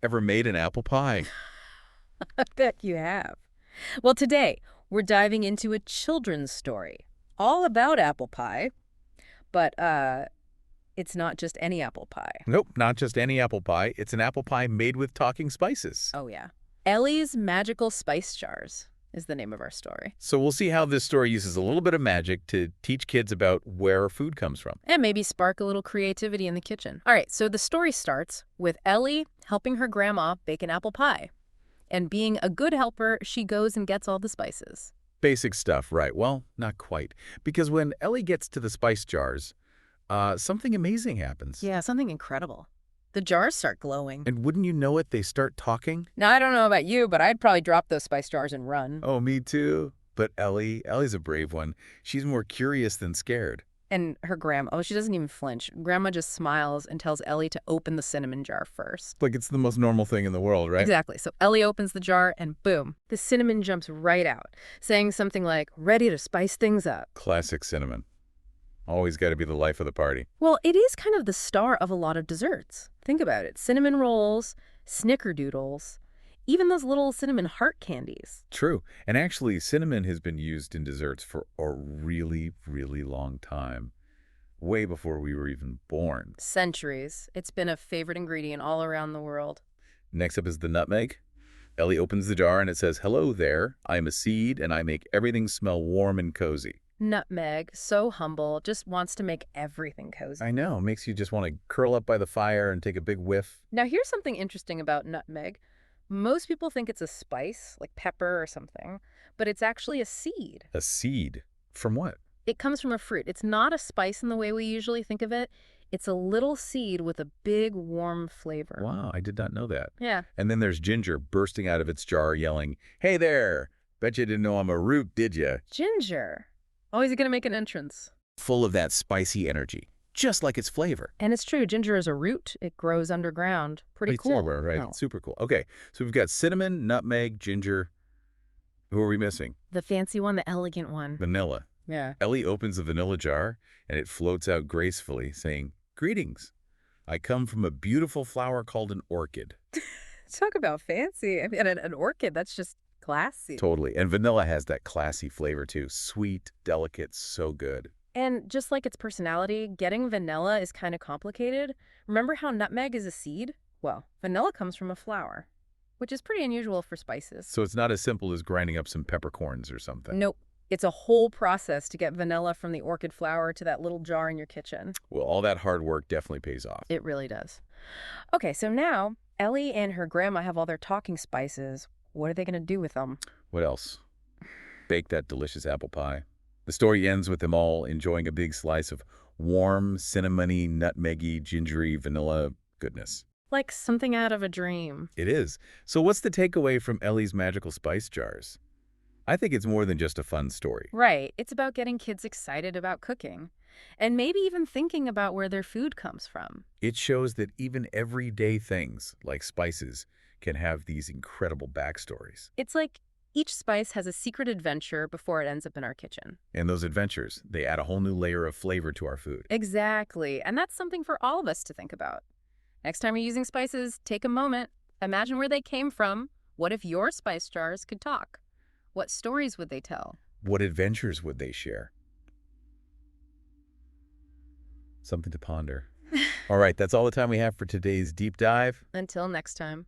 Ever made an apple pie? I bet you have. Well, today we're diving into a children's story all about apple pie, but it's not just any apple pie. Nope, not just any apple pie. It's an apple pie made with talking spices. Oh, yeah. Ellie's Magical Spice Jars is the name of our story. So we'll see how this story uses a little bit of magic to teach kids about where food comes from. And maybe spark a little creativity in the kitchen. All right, so the story starts with Ellie helping her grandma bake an apple pie. And being a good helper, she goes and gets all the spices. Basic stuff, right? Well, not quite. Because when Ellie gets to the spice jars, something amazing happens. Yeah, something incredible. The jars start glowing. And wouldn't you know it, they start talking? Now, I don't know about you, but I'd probably drop those spice jars and run. Oh, me too. But Ellie's a brave one. She's more curious than scared. And her grandma, oh, she doesn't even flinch. Grandma just smiles and tells Ellie to open the cinnamon jar first. Like it's the most normal thing in the world, right? Exactly. So Ellie opens the jar and boom, the cinnamon jumps right out, saying something like, ready to spice things up. Classic cinnamon. Always got to be the life of the party. Well, it is kind of the star of a lot of desserts. Think about it. Cinnamon rolls, snickerdoodles, even those little cinnamon heart candies. True. And actually, cinnamon has been used in desserts for a really, really long time. Way before we were even born. Centuries. It's been a favorite ingredient all around the world. Next up is the nutmeg. Ellie opens the jar and it says, "Hello there. I'm a seed and I make everything smell warm and cozy." Nutmeg, so humble, just wants to make everything cozy. I know. Makes you just want to curl up by the fire and take a big whiff. Now, here's something interesting about nutmeg. Most people think it's a spice, like pepper or something, but it's actually a seed. A seed? From what? It comes from a fruit. It's not a spice in the way we usually think of it. It's a little seed with a big, warm flavor. Wow, I did not know that. Yeah. And then there's Ginger bursting out of its jar yelling, "Hey there! Bet you didn't know I'm a root, did ya?" Ginger. Oh, is he going to make an entrance? Full of that spicy energy, just like its flavor. And it's true. Ginger is a root. It grows underground. Pretty cool. Right. Oh. Super cool. Okay, so we've got cinnamon, nutmeg, ginger. Who are we missing? The fancy one, the elegant one. Vanilla. Yeah. Ellie opens the vanilla jar, and it floats out gracefully, saying, "Greetings. I come from a beautiful flower called an orchid." Talk about fancy. I mean, an orchid, that's just classy. Totally. And vanilla has that classy flavor, too. Sweet, delicate, so good. And just like its personality, getting vanilla is kind of complicated. Remember how nutmeg is a seed? Well, vanilla comes from a flower, which is pretty unusual for spices. So it's not as simple as grinding up some peppercorns or something. Nope. It's a whole process to get vanilla from the orchid flower to that little jar in your kitchen. Well, all that hard work definitely pays off. It really does. Okay, so now Ellie and her grandma have all their talking spices. What are they going to do with them? What else? Bake that delicious apple pie. The story ends with them all enjoying a big slice of warm, cinnamony, nutmeggy, gingery, vanilla goodness. Like something out of a dream. It is. So what's the takeaway from Ellie's magical spice jars? I think it's more than just a fun story. Right. It's about getting kids excited about cooking. And maybe even thinking about where their food comes from. It shows that even everyday things, like spices, can have these incredible backstories. It's like each spice has a secret adventure before it ends up in our kitchen. And those adventures, they add a whole new layer of flavor to our food. Exactly. And that's something for all of us to think about. Next time you're using spices, take a moment. Imagine where they came from. What if your spice jars could talk? What stories would they tell? What adventures would they share? Something to ponder. All right, that's all the time we have for today's deep dive. Until next time.